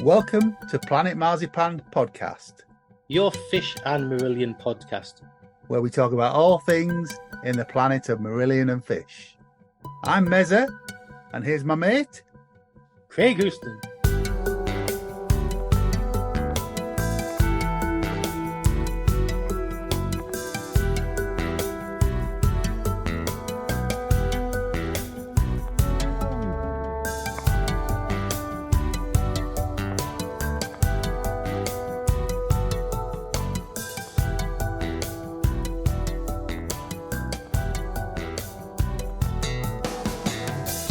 Welcome to Planet Marzipan Podcast, your fish and Marillion podcast, where we talk about all things in the planet of Marillion and fish. I'm Mezza, and here's my mate, Craig Houston.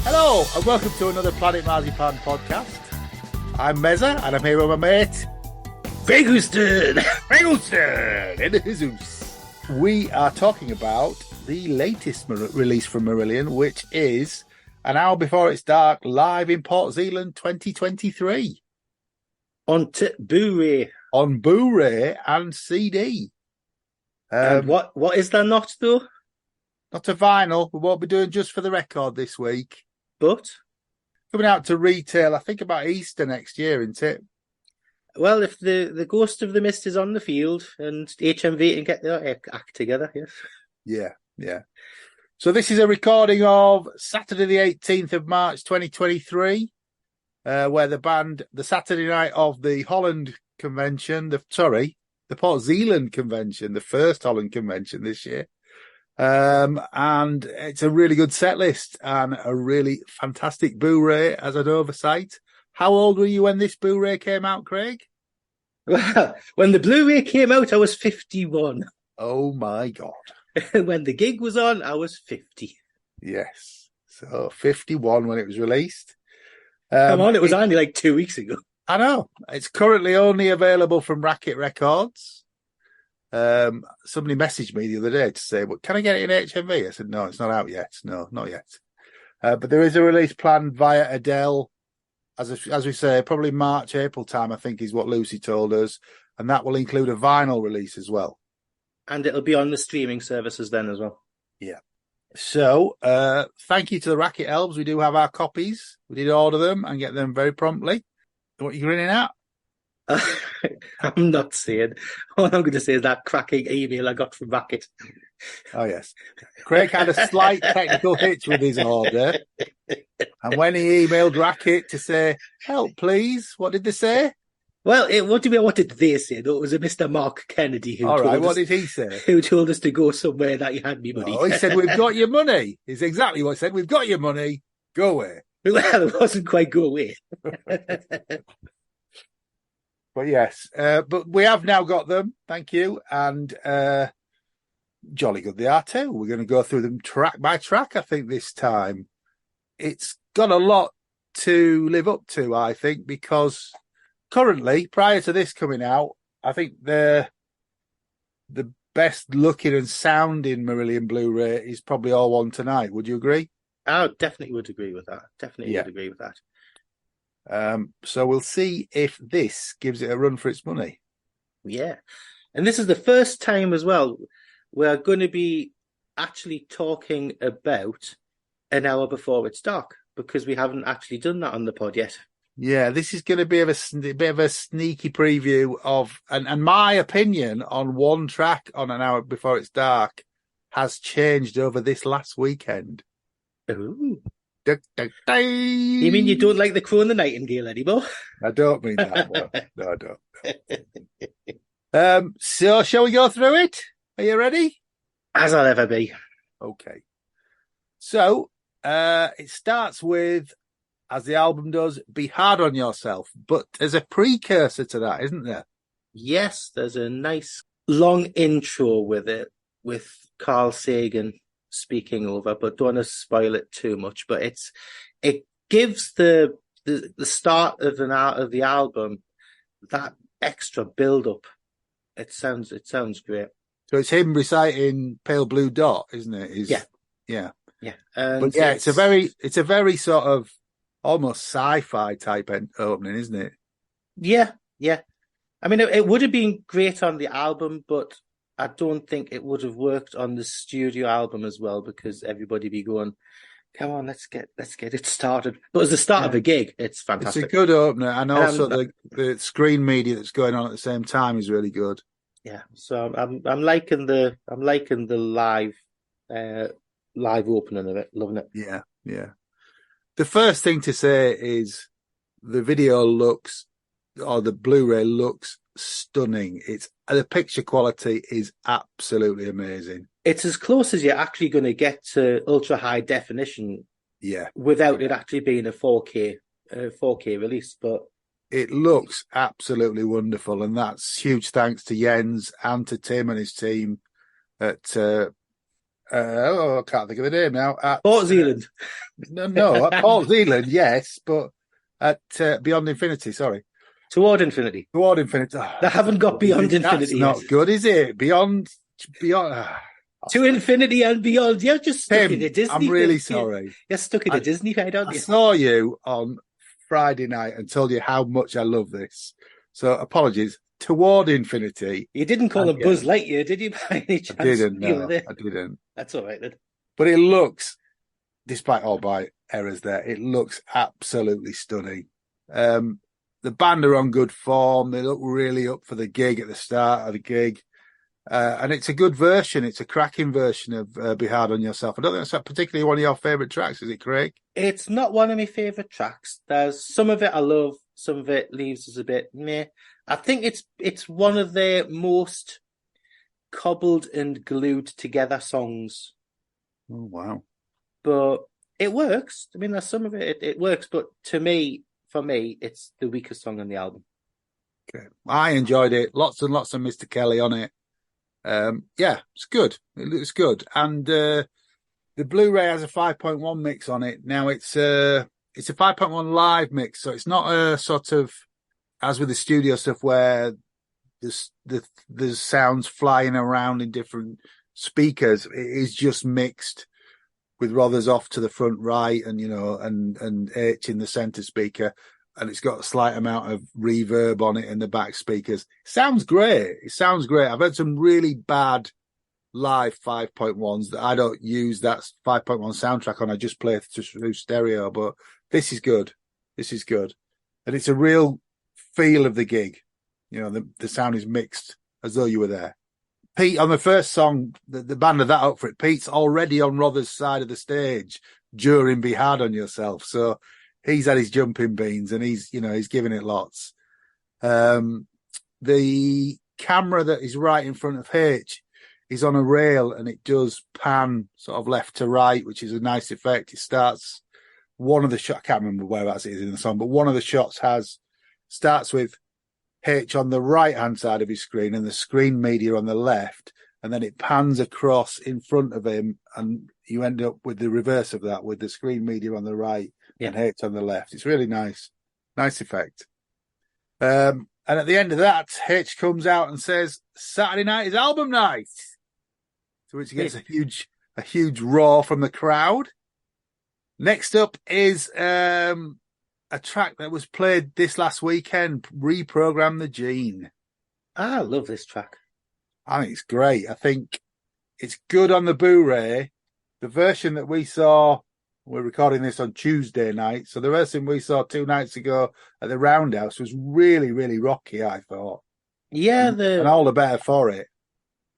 Hello, and welcome to another Planet Marzipan Podcast. I'm Mezza, and I'm here with my mate, Craig Houston. in the Jesus. We are talking about the latest release from Marillion, which is An Hour Before It's Dark, live in Port Zelande 2023. On Blu-ray. On Blu-ray and CD. And what is there not, though? Not a vinyl. We won't be doing Just for the Record this week. But? Coming out to retail, I think about Easter next year, isn't it? Well, if the Ghost of the Mist is on the field and HMV can get their act together, yes. Yeah. So this is a recording of Saturday the 18th of March 2023, where the band, the Saturday night of the Holland convention, the Port Zelande convention, the first Holland convention this year. And it's a really good set list and a really fantastic Blu-ray as an oversight. How old were you when this Blu-ray came out, Craig? Well, when the Blu-ray came out, I was 51. Oh my God. When the gig was on, I was 50. Yes. So 51 when it was released. Come on, it was only like 2 weeks ago. I know. It's currently only available from Racket Records. Somebody messaged me the other day to say, well, can I get it in HMV? I said, no, it's not out yet. No, not yet. But there is a release planned via Adele, as we say, probably March, April time, I think is what Lucy told us. And that will include a vinyl release as well. And it'll be on the streaming services then as well. Yeah. So, thank you to the Racket Elves. We do have our copies. We did order them and get them very promptly. What are you grinning at? I'm not saying. All I'm going to say is that cracking email I got from Racket. Oh, yes. Craig had a slight technical hitch with his order. And when he emailed Racket to say, help, please, what did they say? Well, what did they say? No, it was a Mr. Mark Kennedy who what did he say? Who told us to go somewhere that you had me money. Oh, he said, we've got your money. It's exactly what he said. We've got your money. Go away. Well, it wasn't quite go away. But yes, but we have now got them. Thank you. And jolly good they are too. We're going to go through them track by track, I think, this time. It's got a lot to live up to, I think, because currently, prior to this coming out, I think the best looking and sounding Marillion Blu-ray is probably All One Tonight. Would you agree? I definitely would agree with that. Would agree with that. So we'll see if this gives it a run for its money. Yeah. And this is the first time as well we're going to be actually talking about An Hour Before It's Dark, because we haven't actually done that on the pod yet. Yeah, this is going to be a bit of a sneaky preview of, and my opinion on one track on An Hour Before It's Dark has changed over this last weekend. Ooh. You mean you don't like The Crow and the Nightingale anymore? I don't mean that one. No, I don't. So shall we go through it? Are you ready? As I'll ever be. Okay. So it starts with, as the album does, Be Hard on Yourself. But there's a precursor to that, isn't there? Yes, there's a nice long intro with it, with Carl Sagan speaking over, but don't want to spoil it too much. But it gives the start of the album that extra build up. It sounds great. So it's him reciting Pale Blue Dot, isn't it? Yeah. And but yeah, it's a very sort of almost sci-fi type opening, isn't it? Yeah. I mean, it would have been great on the album, but I don't think it would have worked on the studio album as well, because everybody be going, Come on, let's get it started. But as the start of a gig, it's It's a fantastic. good opener, and also I'm, the screen media that's going on at the same time is really good. yeah, so I'm liking the live opening of it, loving it. Yeah, yeah. The first thing to say is the video looks, or the Blu-ray looks stunning. The picture quality is absolutely amazing. It's as close as you're actually going to get to ultra high definition. Yeah, without it actually being a 4K release, but it looks absolutely wonderful, and that's huge thanks to Jens and to Tim and his team at I can't think of the name now. At Port Zealand. No, at Port Zealand, yes, but at Beyond Infinity. Sorry, Toward Infinity. Toward Infinity. They haven't got Beyond Infinity. That's not good, is it? Beyond. To Infinity and Beyond. You're just stuck in a Disney. I'm really sorry. You're stuck in a Disney head, aren't you? I saw you on Friday night and told you how much I love this. So apologies. Toward Infinity. You didn't call him Buzz Lightyear, did you, by any chance? I didn't, no, I didn't. That's all right then. But it looks, despite all my errors there, it looks absolutely stunning. The band are on good form. They look really up for the gig at the start of the gig. And it's a good version. It's a cracking version of Be Hard on Yourself. I don't think that's particularly one of your favourite tracks, is it, Craig? It's not one of my favourite tracks. There's some of it I love, some of it leaves us a bit meh. I think it's one of their most cobbled and glued together songs. Oh, wow. But it works. I mean, there's some of it works, but for me, it's the weakest song on the album. Okay. I enjoyed it. Lots and lots of Mr. Kelly on it. Yeah, it's good. It looks good. And the Blu-ray has a 5.1 mix on it. Now it's a 5.1 live mix, so it's not a sort of, as with the studio stuff where there's sounds flying around in different speakers. It is just mixed with Rothers off to the front right and, and H in the center speaker. And it's got a slight amount of reverb on it in the back speakers. Sounds great. It sounds great. I've heard some really bad live 5.1s that I don't use that 5.1 soundtrack on. I just play through stereo, but this is good. This is good. And it's a real feel of the gig. The sound is mixed as though you were there. Pete, on the first song, the band are that up for it. Pete's already on Rothers' side of the stage during Be Hard on Yourself. So he's had his jumping beans and he's giving it lots. The camera that is right in front of H is on a rail and it does pan sort of left to right, which is a nice effect. It starts one of the shots, I can't remember whereabouts it is in the song, but one of the shots starts with H on the right hand side of his screen and the screen media on the left. And then it pans across in front of him and you end up with the reverse of that, with the screen media on the right and H on the left. It's really nice. Nice effect. And at the end of that, H comes out and says, Saturday night is album night. To which he gets a huge roar from the crowd. Next up is a track that was played this last weekend, Reprogram the Gene. I love this track. I think it's great. I think it's good on the Blu-ray. The version that we saw, we're recording this on Tuesday night, so the version we saw 2 nights ago at the Roundhouse was really, really rocky, I thought. Yeah. And all the better for it.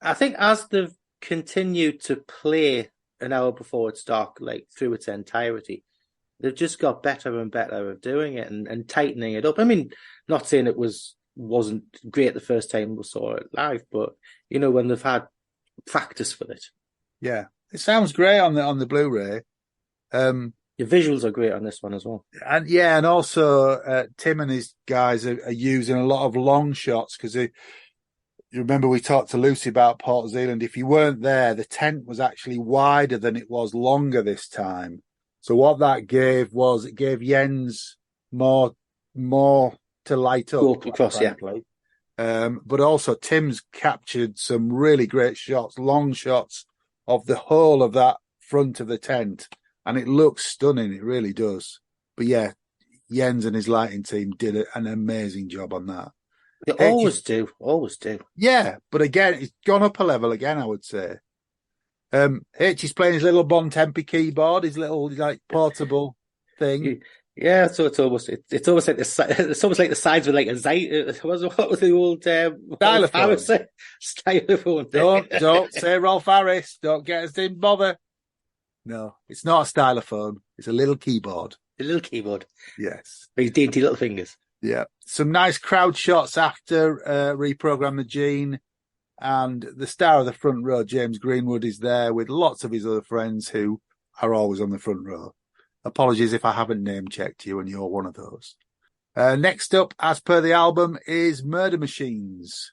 I think as they've continued to play An Hour Before It's Dark, like through its entirety, they've just got better and better at doing it and tightening it up. I mean, not saying it wasn't great the first time we saw it live, but when they've had practice for it. Yeah, it sounds great on the Blu-ray. The visuals are great on this one as well. And also Tim and his guys are using a lot of long shots because you remember we talked to Lucy about Port Zealand. If you weren't there, the tent was actually wider than it was longer this time. So what that gave was it gave Jens more to light up. Go across, frankly. But also Tim's captured some really great shots, long shots of the whole of that front of the tent. And it looks stunning. It really does. But yeah, Jens and his lighting team did an amazing job on that. They always do. Yeah. But again, it's gone up a level again, I would say. H is playing his little Bon Tempi keyboard, his little like portable thing. Yeah, so it's almost like it's almost like the sides of like a what was the old Rolf Stylophone. Harris stylophone thing? Don't say Rolf Harris. Don't get us in bother. No, it's not a stylophone. It's a little keyboard. The little keyboard. Yes. With his dainty little fingers. Yeah. Some nice crowd shots after Reprogram the Gene. And the star of the front row, James Greenwood, is there with lots of his other friends who are always on the front row. Apologies if I haven't name checked you and you're one of those. Next up, as per the album, is Murder Machines.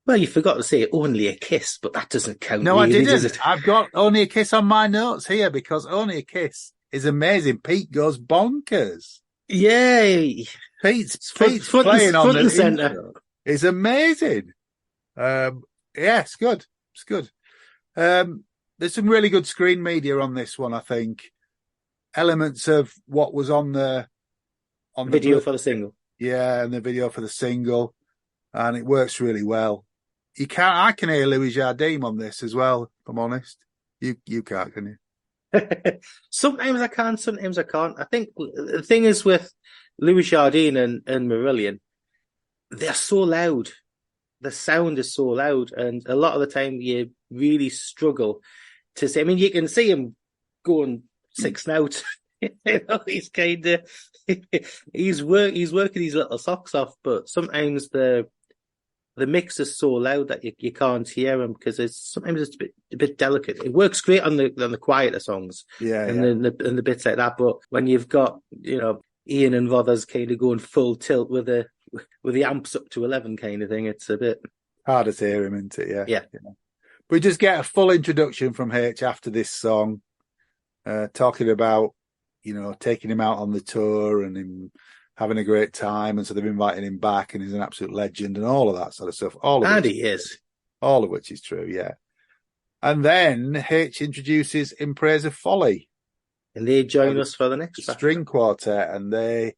Well, you forgot to say Only a Kiss, but that doesn't count. No, really, I does didn't. it? I've got Only a Kiss on my notes here because Only a Kiss is amazing. Pete goes bonkers. Yay! Pete's Front playing on the and centre. intro. It's amazing. Yeah, it's good. It's good. There's some really good screen media on this one, I think. Elements of what was on the Video for the single. Yeah, and the video for the single. And it works really well. I can hear Louis Jardim on this as well, if I'm honest. You can't, can you? Sometimes I can, sometimes I can't. I think the thing is with Louis Jardim and Marillion, they're so loud. The sound is so loud, and a lot of the time you really struggle to see. I mean, you can see him going 6 notes. He's kind of he's working his little socks off, but sometimes the mix is so loud that you can't hear him because sometimes it's a bit delicate. It works great on the quieter songs, and the bits like that. But when you've got Ian and Rothers kind of going full tilt with the amps up to 11 kind of thing, it's a bit harder to hear him, isn't it? Yeah. We just get a full introduction from H after this song, talking about taking him out on the tour and him having a great time, and so they've invited him back, and he's an absolute legend and all of that sort of stuff. All of which is true, yeah. And then H introduces In Praise of Folly. And they join us for the next string quartet, and they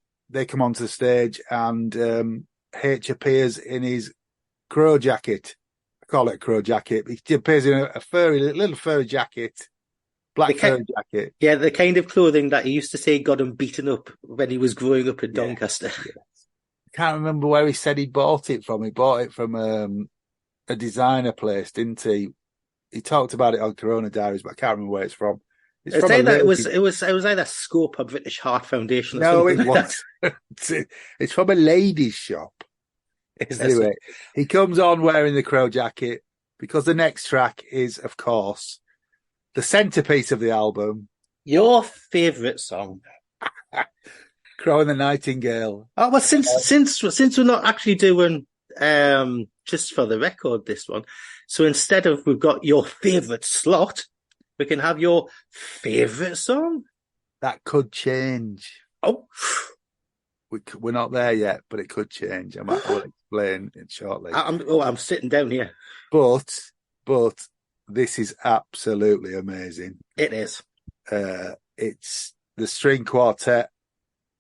come onto the stage, and H appears in his crow jacket. I call it a crow jacket. He appears in a little furry jacket, black furry jacket. Yeah, the kind of clothing that he used to say got him beaten up when he was growing up in Doncaster. Yeah. I can't remember where he said he bought it from. He bought it from a designer place, didn't he? He talked about it on Corona Diaries, but I can't remember where it's from. It was either Scope or British Heart Foundation. No, it wasn't. It's from a ladies' shop. Anyway, he comes on wearing the crow jacket because the next track is, of course, the centerpiece of the album. Your favourite song, "Crow and the Nightingale." Oh well, since we're not actually doing just for the record this one, so instead of we've got your favourite slot, we can have your favourite song. That could change. Oh, we're not there yet, but it could change. I might explain it shortly. I'm sitting down here. But this is absolutely amazing. It is. It's the string quartet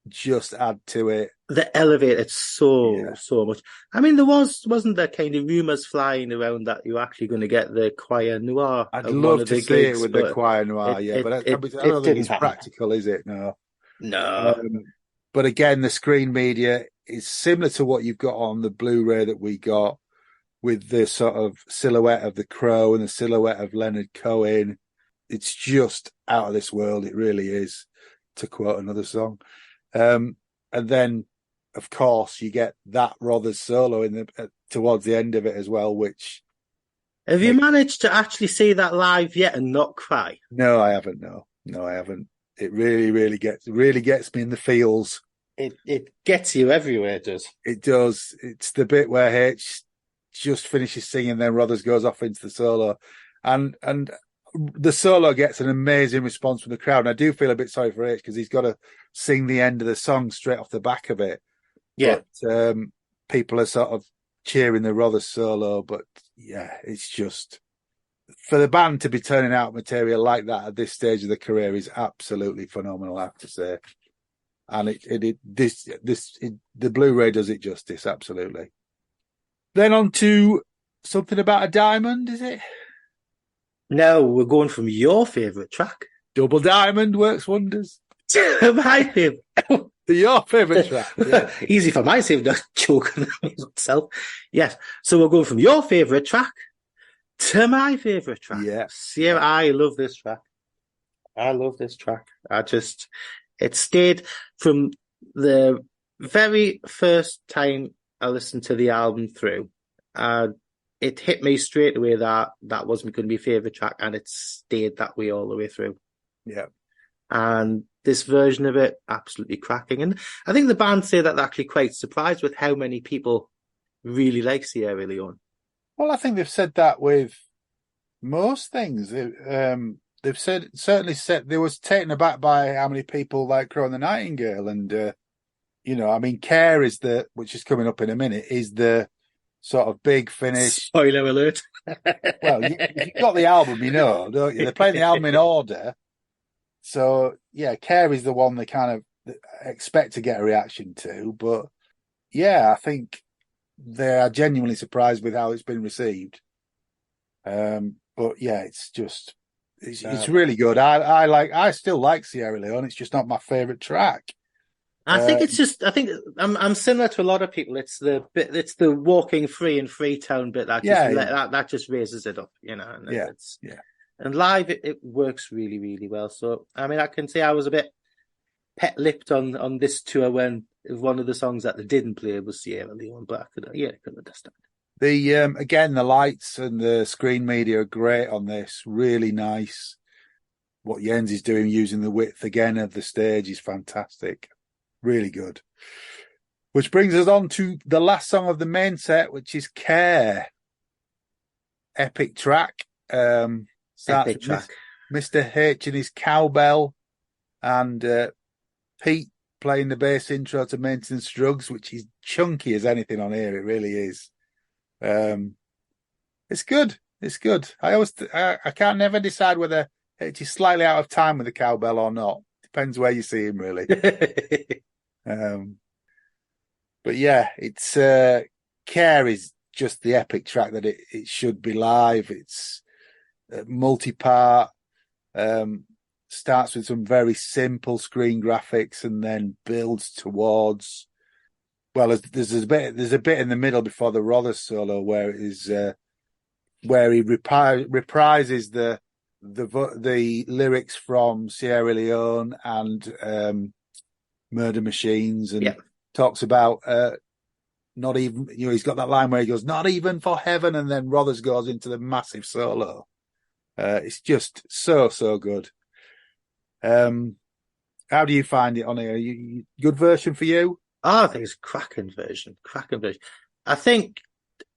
just add to it. They elevate it so much. I mean, wasn't there kind of rumours flying around that you're actually going to get the choir noir? I'd love to see it with the choir noir, but I don't think it's practical, is it? No. But again, the screen media is similar to what you've got on the Blu-ray that we got, with the sort of silhouette of the crow and the silhouette of Leonard Cohen. It's just out of this world. It really is, to quote another song. And then, of course, you get that Rothers solo towards the end of it as well, which... Have you managed to actually see that live yet and not cry? No, I haven't. No, I haven't. It really gets me in the feels. It gets you everywhere, it does. It does. It's the bit where H just finishes singing, then Rothers goes off into the solo, and the solo gets an amazing response from the crowd. And I do feel a bit sorry for H because he's got to sing the end of the song straight off the back of it. Yeah, but people are sort of cheering the Rothers solo, but yeah, it's just, for the band to be turning out material like that at this stage of the career is absolutely phenomenal, I have to say. And the Blu-ray does it justice, absolutely. Then on to Something About a Diamond, is it? Now we're going from your favourite track Double Diamond works wonders. to my favourite. Your favourite track. Yeah. Easy for my save, not choking myself. Yes. So we're going from your favourite track to my favourite track. Yeah. Sierra, I love this track. I love this track. It stayed from the very first time I listened to the album through. It hit me straight away that wasn't going to be favourite track, and it stayed that way all the way through. Yeah. And this version of it, absolutely cracking. And I think the band say that they're actually quite surprised with how many people really like Sierra Leone. Well, I think they've said that with most things. They've certainly said they was taken aback by how many people like Crow and the Nightingale, and I mean, Care which is coming up in a minute, is the sort of big finish. Spoiler alert. Well, if you've got the album, don't you? They're playing the album in order. So, yeah, Care is the one they kind of expect to get a reaction to. But, yeah, I think they are genuinely surprised with how it's been received. But, yeah, it's really good. I still like Sierra Leone. It's just not my favourite track. I think I'm similar to a lot of people. It's the walking free in Freetown bit that just raises it up, And and live it works really, really well. So I mean, I can say I was a bit pet-lipped on this tour when one of the songs that they didn't play was Sierra Leone, but I could understand. Again, the lights and the screen media are great on this. Really nice. What Jens is doing using the width again of the stage is fantastic. Really good. Which brings us on to the last song of the main set, which is Care. Epic track. Epic track. Mr. H and his cowbell, and Pete playing the bass intro to Maintenance Drugs, which is chunky as anything on here. It really is. It's good. It's good. I can't never decide whether H is slightly out of time with the cowbell or not. Depends where you see him, really. But yeah, it's Care is just the epic track that it should be live. It's multi-part, starts with some very simple screen graphics and then builds towards. Well, there's a bit in the middle before the Rothers solo where it is where he reprises the lyrics from Sierra Leone and Murder Machines, and talks about not even, he's got that line where he goes, "Not even for heaven," and then Rothers goes into the massive solo. It's just so good. How do you find it on here? Good version for you? Oh, I think it's a cracking version. I think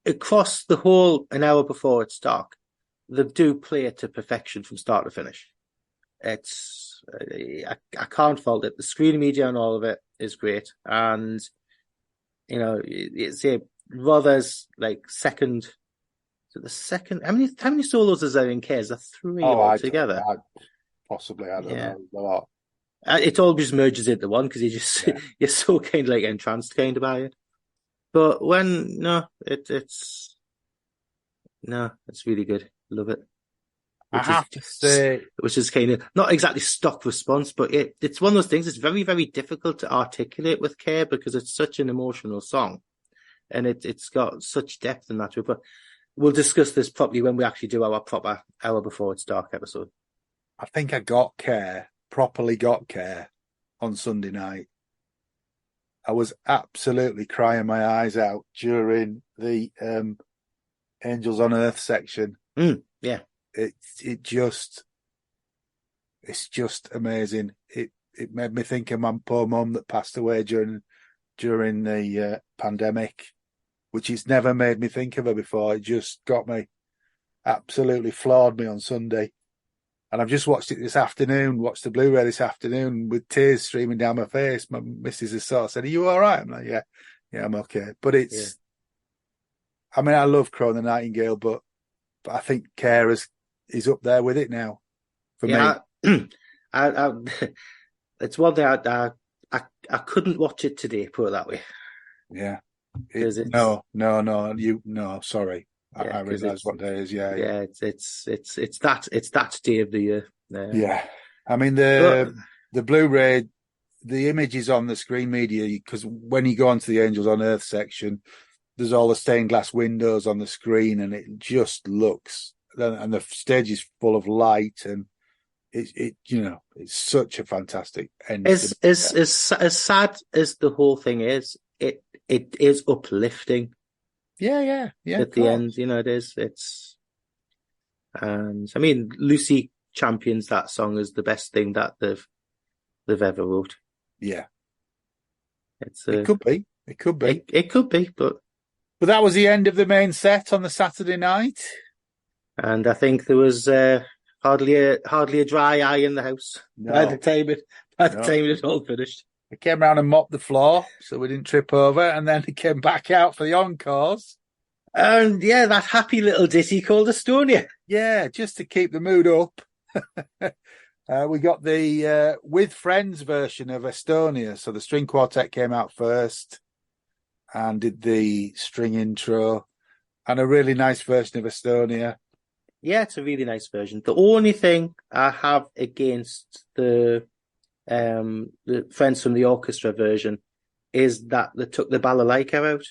across the whole an hour before it's dark, they do play it to perfection from start to finish. It's I can't fault it. The screen media and all of it is great, and it's Rother's like second. So the second, how many solos is there in Encores? There are 3 altogether. Possibly, I don't know. A lot. It all just merges into one because you're so kind of like entranced kind of by it. But it's really good. Love it. I have to say, which is kind of not exactly stock response, but it's one of those things. It's very, very difficult to articulate with Care because it's such an emotional song, and it's got such depth in that way. But we'll discuss this properly when we actually do our proper hour before it's dark episode. I think I properly got Care on Sunday night. I was absolutely crying my eyes out during the Angels on Earth section. Yeah. It's just amazing. It made me think of my poor mum that passed away during the pandemic, which it's never made me think of her before. It just got me, absolutely floored me on Sunday. And I've just watched it this afternoon, watched the Blu-ray this afternoon with tears streaming down my face. My missus has sort of said, "Are you all right?" I'm like, yeah, I'm okay. But I mean, I love Crow and the Nightingale, but I think Care is up there with it now for me. It's one thing I couldn't watch it today, put it that way. Yeah. Sorry. I realise what day it is. Yeah. It's that day of the year. Yeah. I mean, But the Blu-ray, the images on the screen media, because when you go onto the Angels on Earth section, there's all the stained glass windows on the screen, and it just looks, and the stage is full of light, and it's such a fantastic end. as sad as the whole thing is, it is uplifting. Yeah. At the end, it is. And I mean, Lucy champions that song as the best thing that they've ever wrote. Yeah, it could be. It could be, but that was the end of the main set on the Saturday night. And I think there was hardly a dry eye in the house by the time it all finished. They came round and mopped the floor so we didn't trip over, and then they came back out for the encores. And yeah, that happy little ditty called Estonia. Yeah, just to keep the mood up. We got the With Friends version of Estonia. So the string quartet came out first and did the string intro, and a really nice version of Estonia. Yeah, it's a really nice version. The only thing I have against the Friends from the Orchestra version is that they took the balalaika out.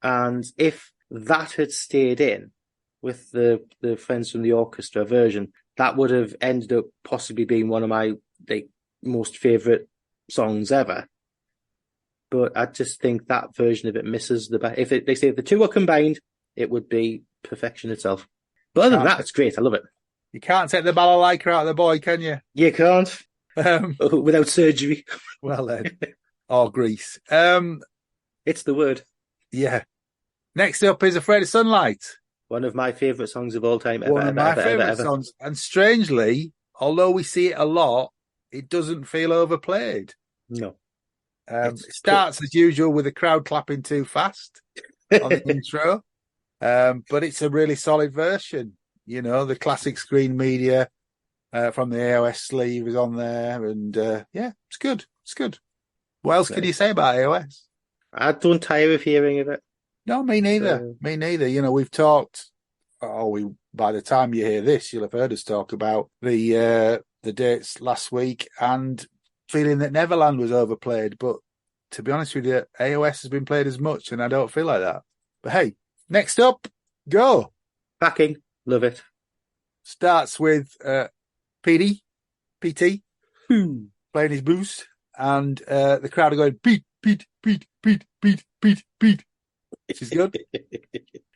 And if that had stayed in with the Friends from the Orchestra version, that would have ended up possibly being one of my most favourite songs ever. But I just think that version of it misses if the two are combined, it would be perfection itself. But other than that, it's great. I love it. You can't take the balalaika out of the boy, can you? You can't. Without surgery. Well then. Or grease. It's the word. Yeah. Next up is Afraid of Sunlight. One of my favourite songs of all time. One of my favourite songs. And strangely, although we see it a lot, it doesn't feel overplayed. No. It starts as usual with the crowd clapping too fast on the intro. But it's a really solid version. The classic screen media from the AOS sleeve is on there. And it's good. It's good. What else can you say about AOS? I don't tire of hearing of it. No, me neither. Me neither. We've talked. By the time you hear this, you'll have heard us talk about the dates last week and feeling that Neverland was overplayed. But to be honest with you, AOS has been played as much, and I don't feel like that. But hey, next up, go. Backing, love it. Starts with PT playing his boost, and the crowd are going Pete, which is good.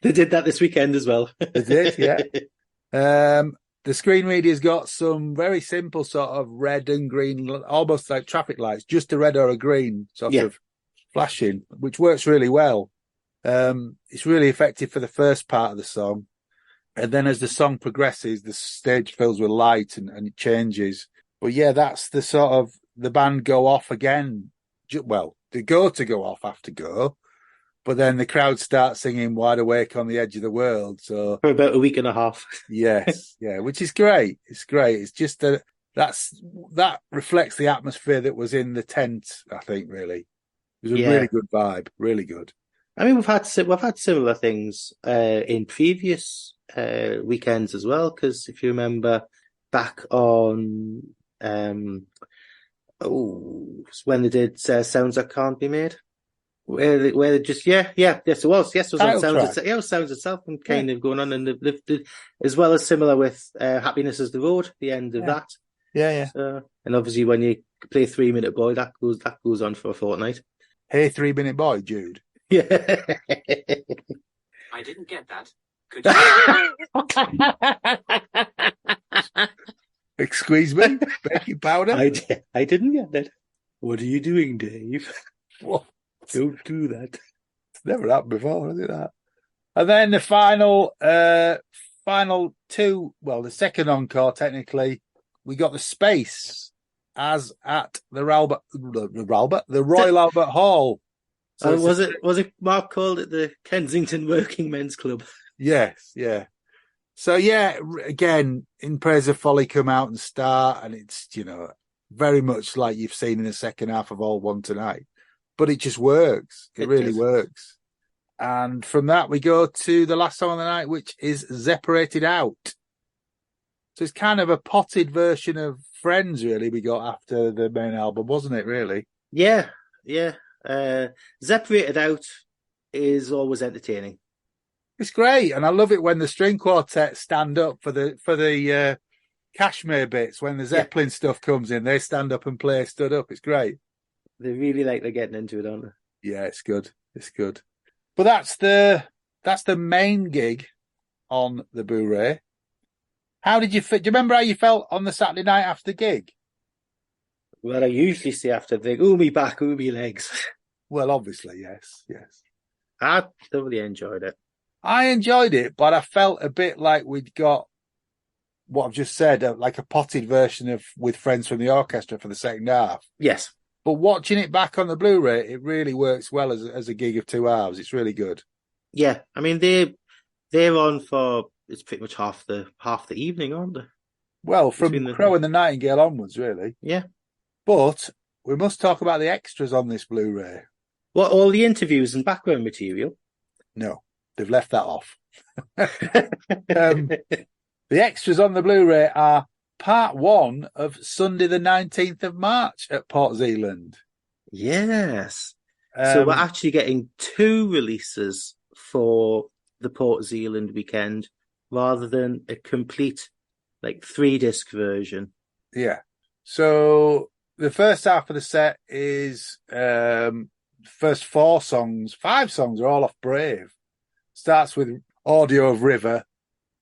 They did that this weekend as well. They did, yeah. The screen media's got some very simple sort of red and green, almost like traffic lights, just a red or a green sort of flashing, which works really well. It's really effective for the first part of the song. And then as the song progresses, the stage fills with light and it changes. But yeah, that's the sort of, the band go off again. Well, they go off after go. But then the crowd starts singing Wide Awake on the Edge of the World. So for about a week and a half. Yes, yeah, which is great. It's great. It's just that reflects the atmosphere that was in the tent, I think, really. It was a really good vibe, really good. I mean, we've had similar things in previous weekends as well, because if you remember back on when they did Sounds That Can't Be Made. Where they just yes it was on Sounds Itself and kind of going on, and they've as well as similar with Happiness Is the Road, the end of that. So, and obviously when you play 3 Minute Boy, that goes on for a fortnight. Hey, 3 Minute Boy, Jude. Yeah. I didn't get that. Could you? Excuse me, baking powder. I didn't get that. What are you doing, Dave? What? Don't do that. It's never happened before, has it? That. And then the final two. Well, the second encore, technically, we got the Space as at the Royal Albert Hall. So was it Mark called it the Kensington Working Men's Club? Yes, yeah. So yeah, again, In Praise of Folly come out and start, and it's very much like you've seen in the second half of All One Tonight. But it just works. It really works. And from that, we go to the last song of the night, which is Separated Out. So it's kind of a potted version of Friends, really, we got after the main album, wasn't it, really? Yeah. Separated Out is always entertaining. It's great. And I love it when the string quartet stand up for the Kashmir bits. When the Zeppelin stuff comes in, they stand up and play stood up. It's great. They really like they're getting into it, aren't they? Yeah, it's good. It's good. But that's the main gig on the Blu-ray. How did you fit? Do you remember how you felt on the Saturday night after the gig? Well, I usually say after the ooh me back, ooh me legs. Well, obviously, yes. I thoroughly enjoyed it. I enjoyed it, but I felt a bit like we'd got what I've just said, like a potted version of With Friends from the Orchestra for the second half. Yes. But watching it back on the Blu-ray, it really works well as a gig of 2 hours. It's really good. Yeah, I mean they're on for it's pretty much half the evening, aren't they? Well, from Crow and the Nightingale onwards, really. Yeah. But we must talk about the extras on this Blu-ray. What, all the interviews and background material? No, they've left that off. The extras on the Blu-ray are part 1 of Sunday the 19th of March at Port Zealand. Yes. So we're actually getting 2 releases for the Port Zealand weekend rather than a complete 3-disc version. Yeah. So the first half of the set is first 5 songs are all off Brave. Starts with audio of River,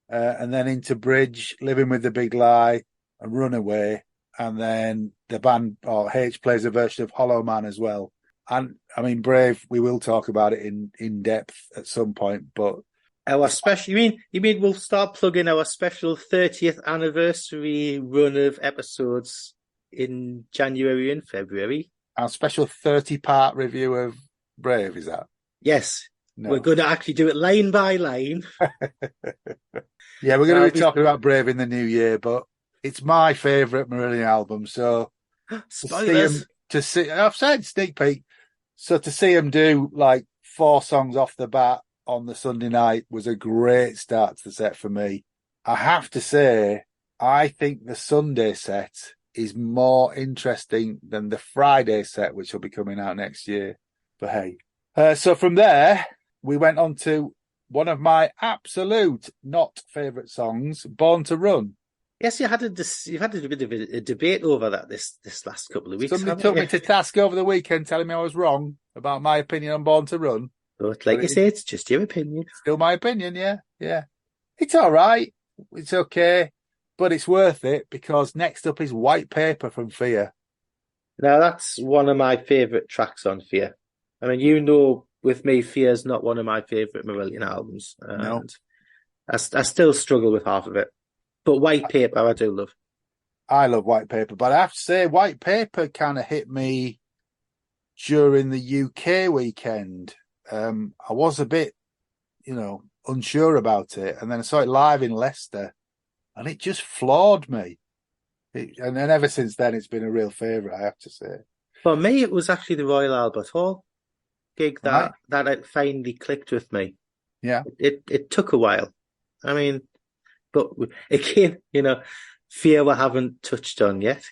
and then into Bridge, Living with the Big Lie, and Runaway. And then the band, or H, plays a version of Hollow Man as well. And I mean, Brave, we will talk about it in depth at some point, but our special, you mean we'll start plugging our special 30th anniversary run of episodes in January and February? Our special 30-part review of Brave, is that? Yes. No. We're going to actually do it line by line. Yeah, we're going to be talking about Brave in the new year, but it's my favourite Marillion album, so spoilers. I've said sneak peek. So to see him do 4 songs off the bat on the Sunday night was a great start to the set for me. I have to say, I think the Sunday set is more interesting than the Friday set, which will be coming out next year. But hey, so from there, we went on to one of my absolute not favourite songs, Born to Run. Yes, you've had a bit of a debate over that this last couple of weeks. Somebody took me to task over the weekend telling me I was wrong about my opinion on Born to Run. But like you say, it's just your opinion. Still my opinion, yeah. It's all right. It's okay. But it's worth it because next up is White Paper from Fear. Now, that's one of my favourite tracks on Fear. I mean, with me, Fear's not one of my favourite Marillion albums. No. I still struggle with half of it. But White Paper, I do love. I love White Paper, but I have to say, White Paper kind of hit me during the UK weekend. I was a bit, unsure about it. And then I saw it live in Leicester, and it just floored me. And then ever since then, it's been a real favourite, I have to say. For me, it was actually the Royal Albert Hall gig that it finally clicked with me. Yeah. It took a while. I mean, but again, Fear we haven't touched on yet.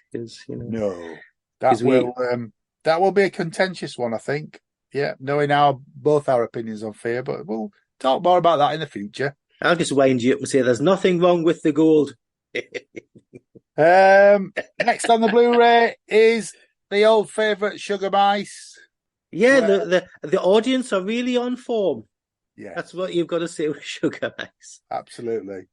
No. That will be a contentious one, I think. Yeah, knowing both our opinions on Fear, but we'll talk more about that in the future. I'll just wind you up and say there's nothing wrong with the gold. Next on the Blu-ray is the old favourite Sugar Mice. Yeah, the audience are really on form. Yeah, that's what you've got to say with Sugar Mice. Absolutely.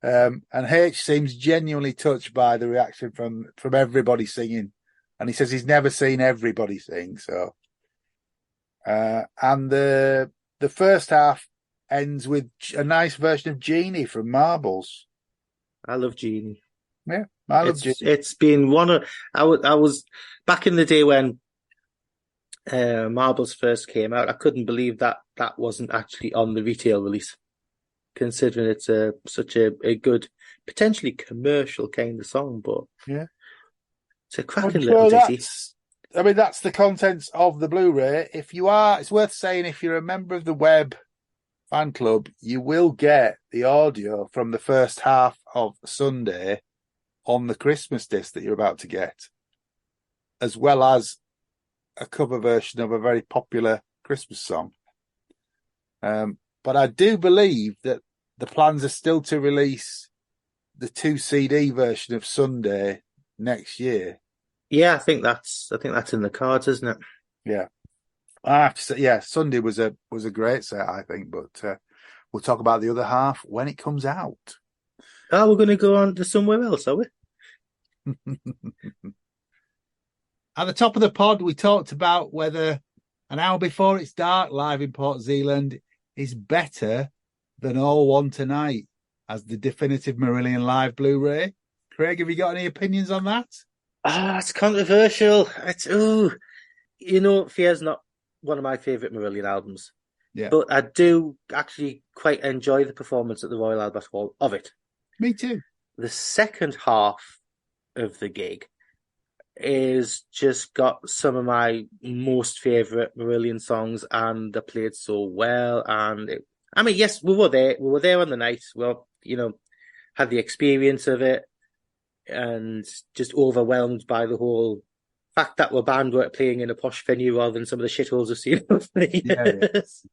And H seems genuinely touched by the reaction from everybody singing, and he says he's never seen everybody sing. So, and the first half ends with a nice version of Genie from Marbles. I love Genie. Yeah, I love Genie. It's been one of I was back in the day when Marbles first came out. I couldn't believe that wasn't actually on the retail release, considering it's such a good, potentially commercial kind of song. But yeah, it's a cracking little ditty. I mean, that's the contents of the Blu-ray. If you are, it's worth saying, if you're a member of the Web fan club, you will get the audio from the first half of Sunday on the Christmas disc that you're about to get, as well as a cover version of a very popular Christmas song. But I do believe that the plans are still to release the 2 CD version of Sunday next year. Yeah, I think that's in the cards, isn't it? Yeah. I have to say, yeah, Sunday was a great set, I think, but we'll talk about the other half when it comes out. Oh, we're going to go on to somewhere else, are we? At the top of the pod, we talked about whether An Hour Before It's Dark live in Port Zealand is better than All One Tonight as the definitive Marillion live Blu-ray. Craig, have you got any opinions on that? It's controversial. Fear's not one of my favourite Marillion albums. Yeah. But I do actually quite enjoy the performance at the Royal Albert Hall of it. Me too. The second half of the gig is just got some of my most favourite Marillion songs, and they're played so well. And yes, we were there. We were there on the night. Well, had the experience of it, and just overwhelmed by the whole fact that we're band were playing in a posh venue rather than some of the shitholes we've seen over the years.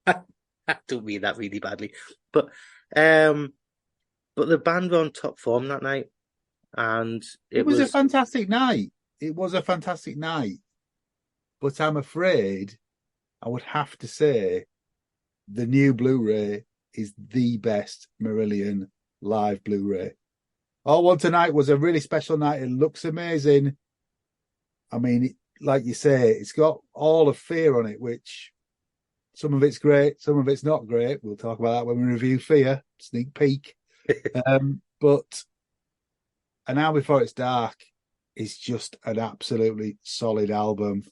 Yeah. I don't mean that really badly, but the band were on top form that night, and it was a fantastic night. It was a fantastic night, but I'm afraid I would have to say the new Blu-ray is the best Marillion live Blu-ray. All One Tonight was a really special night. It looks amazing. I mean, like you say, it's got all of Fear on it, which some of it's great, some of it's not great. We'll talk about that when we review Fear, sneak peek. But An Hour Before It's Dark is just an absolutely solid album.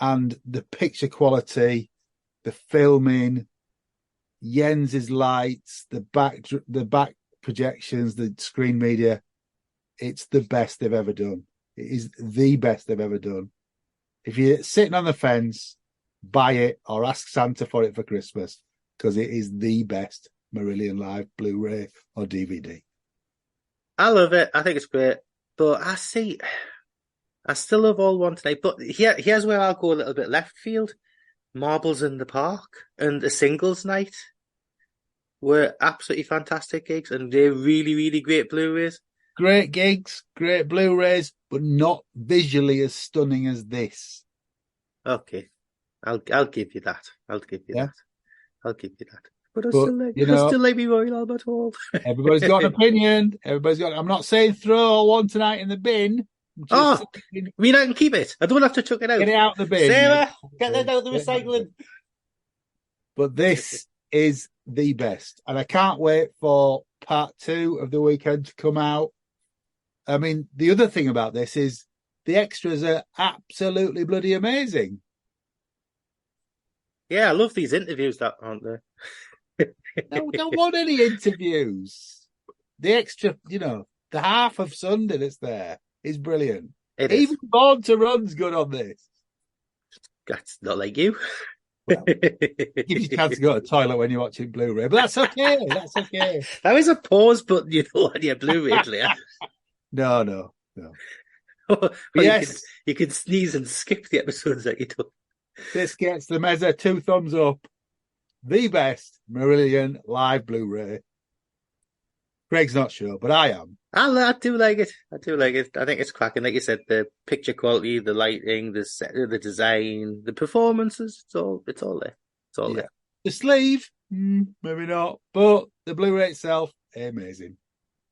And the picture quality, the filming, Jens's lights, the back projections, the screen media, it's the best they've ever done. It is the best they've ever done. If you're sitting on the fence, buy it or ask Santa for it for Christmas, because it is the best Marillion live Blu-ray or DVD. I love it. I think it's great. But I still love All One Tonight. But here's where I'll go a little bit left field. Marbles in the Park and the Singles Night were absolutely fantastic gigs, and they're really, really great Blu-rays. Great gigs, great Blu-rays, but not visually as stunning as this. Okay, I'll give you that. I'll give you that. But I still like me Royal Albert Hall. Everybody's got an opinion. I'm not saying throw All One Tonight in the bin. I can keep it. I don't have to chuck it out. Get it out the bin. Sarah, get that out of the recycling. But this is the best. And I can't wait for part 2 of the weekend to come out. I mean, the other thing about this is the extras are absolutely bloody amazing. Yeah, I love these interviews that aren't there. No, we don't want any interviews. The extra, the half of Sunday that's there is brilliant. Even Born to Run's good on this. That's not like you. Well, gives you a chance to go to the toilet when you're watching Blu-ray, but that's okay. That's okay. There is a pause button, on your Blu-ray player. No. Yes. You can sneeze and skip the episodes that you do. This gets the Mezza 2 thumbs up. The best Marillion live Blu-ray. Craig's not sure, but I am. I do like it. I think it's cracking. Like you said, the picture quality, the lighting, the design, the performances, it's all there. It's all there. The sleeve, maybe not, but the Blu-ray itself, amazing.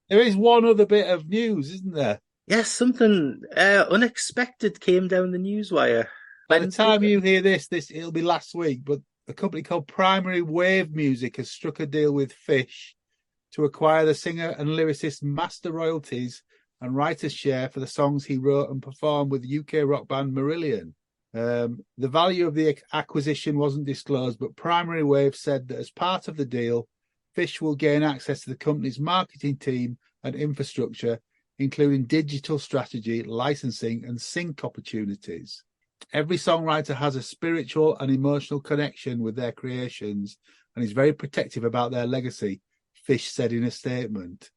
There is one other bit of news, isn't there? Yes, something unexpected came down the newswire. By the time you hear this it'll be last week, but a company called Primary Wave Music has struck a deal with Fish to acquire the singer and lyricist's master royalties and writer's share for the songs he wrote and performed with UK rock band Marillion. The value of the acquisition wasn't disclosed, but Primary Wave said that as part of the deal, Fish will gain access to the company's marketing team and infrastructure, including digital strategy, licensing, and sync opportunities. Every songwriter has a spiritual and emotional connection with their creations and is very protective about their legacy, Fish said in a statement.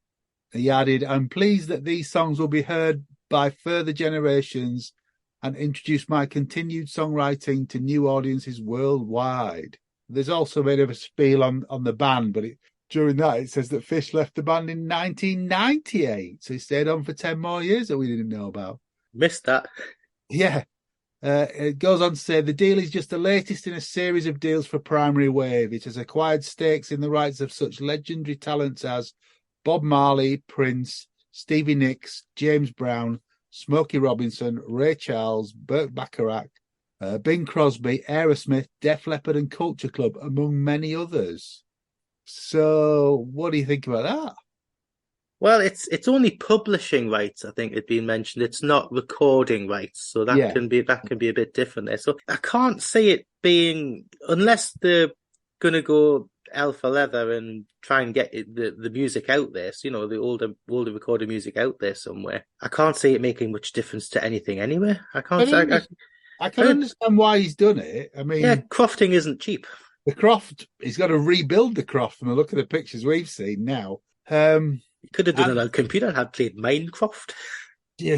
He added, I'm pleased that these songs will be heard by further generations and introduce my continued songwriting to new audiences worldwide. There's also a bit of a spiel on the band, but during that it says that Fish left the band in 1998, so he stayed on for 10 more years that we didn't know about. Missed that. Yeah. It goes on to say the deal is just the latest in a series of deals for Primary Wave. It has acquired stakes in the rights of such legendary talents as Bob Marley, Prince, Stevie Nicks, James Brown, Smokey Robinson, Ray Charles, Burt Bacharach, Bing Crosby, Aerosmith, Def Leppard and Culture Club, among many others. So what do you think about that? Well, it's only publishing rights, I think, had been mentioned. It's not recording rights, so that can be a bit different there. So I can't see it being, unless they're gonna go hell for leather and try and get the music out there, so, the older recorded music out there somewhere. I can't see it making much difference to anything anyway. I can understand why he's done it. I mean, crofting isn't cheap. The croft, he's got to rebuild the croft from the look of the pictures we've seen now. He could have done it on a computer and had played Minecraft. Yeah,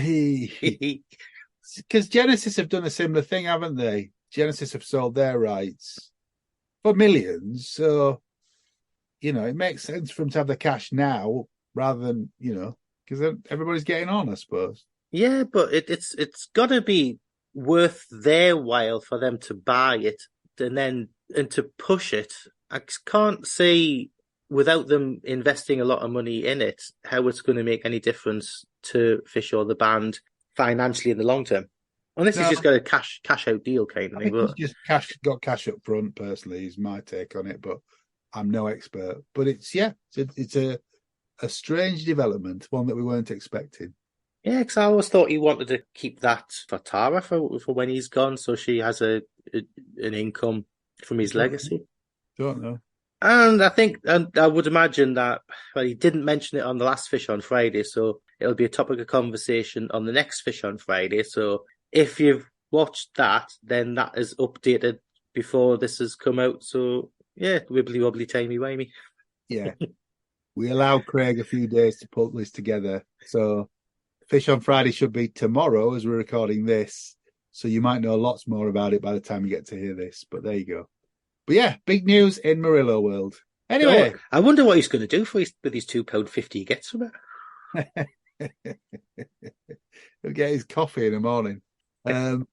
because Genesis have done a similar thing, haven't they? Genesis have sold their rights for millions, so it makes sense for them to have the cash now rather than because everybody's getting on, I suppose. Yeah, but it's got to be worth their while for them to buy it and to push it. I can't see, without them investing a lot of money in it, how it's going to make any difference to Fish or the band financially in the long term. Unless he's just got a cash out deal kind of thing. He's just got cash up front, personally, is my take on it, but I'm no expert. But it's a strange development, one that we weren't expecting. Yeah, because I always thought he wanted to keep that for Tara for when he's gone, so she has an income from his legacy. Don't know. And I would imagine that, he didn't mention it on the last Fish on Friday, so it'll be a topic of conversation on the next Fish on Friday. So if you've watched that, then that is updated before this has come out. So yeah, wibbly wobbly, timey wimey. Yeah. We allow Craig a few days to put this together. So Fish on Friday should be tomorrow as we're recording this. So you might know lots more about it by the time you get to hear this. But there you go. But yeah, big news in Murillo world. Anyway. I wonder what he's going to do with his £2.50 he gets from it. He'll get his coffee in the morning. Because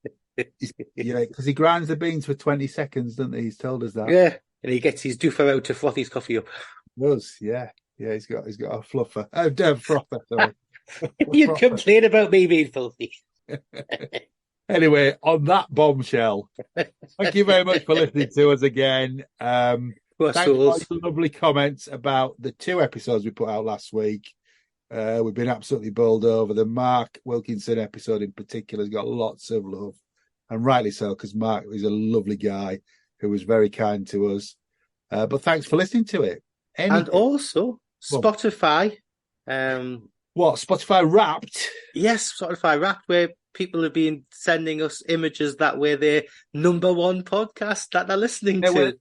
he grinds the beans for 20 seconds, doesn't he? He's told us that. Yeah, and he gets his doofer out to froth his coffee up. He does, yeah. Yeah, he's got a fluffer. Frother, sorry. You complain about me being filthy. Anyway, on that bombshell, thank you very much for listening to us again. Thanks for your lovely comments about the 2 episodes we put out last week. We've been absolutely bowled over. The Mark Wilkinson episode in particular has got lots of love, and rightly so, because Mark is a lovely guy who was very kind to us. But thanks for listening to it. And also Spotify. Spotify Wrapped? Yes, Spotify Wrapped, where people have been sending us images that we're their number one podcast that they're listening to.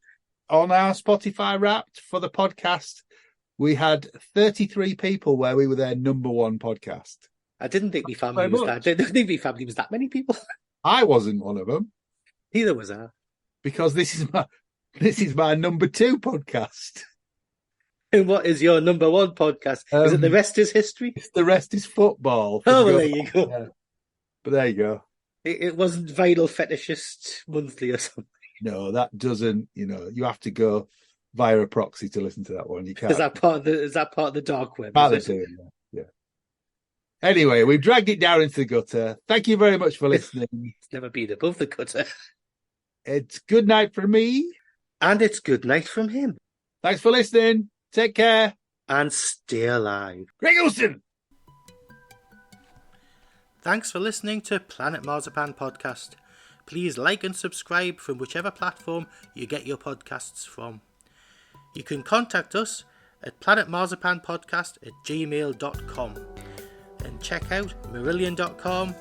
On our Spotify Wrapped for the podcast, we had 33 people where we were their number one podcast. I didn't think my family was that. I didn't think my family was that many people. I wasn't one of them. Neither was I. Because this is my number 2 podcast. And what is your number one podcast? Is it The Rest is History? It's The Rest is Football. Oh, well, there you go. Yeah. But there you go. It wasn't Vinyl Fetishist Monthly or something. No, that doesn't. You have to go via a proxy to listen to that one. You can't. Is that part of the dark web? Yeah. Anyway, we've dragged it down into the gutter. Thank you very much for listening. It's never been above the gutter. It's good night from me. And it's good night from him. Thanks for listening. Take care. And stay alive. Greg Olsen! Thanks for listening to Planet Marzipan Podcast. Please like and subscribe from whichever platform you get your podcasts from. You can contact us at planetmarzipanpodcast@gmail.com. and check out Marillion.com,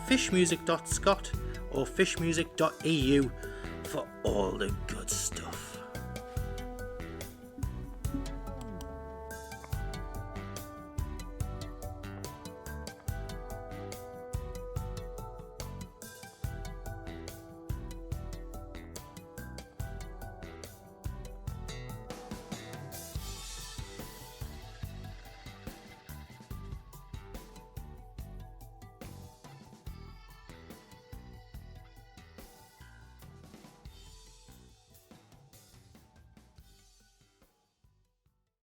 fishmusic.scot or fishmusic.eu for all the good stuff.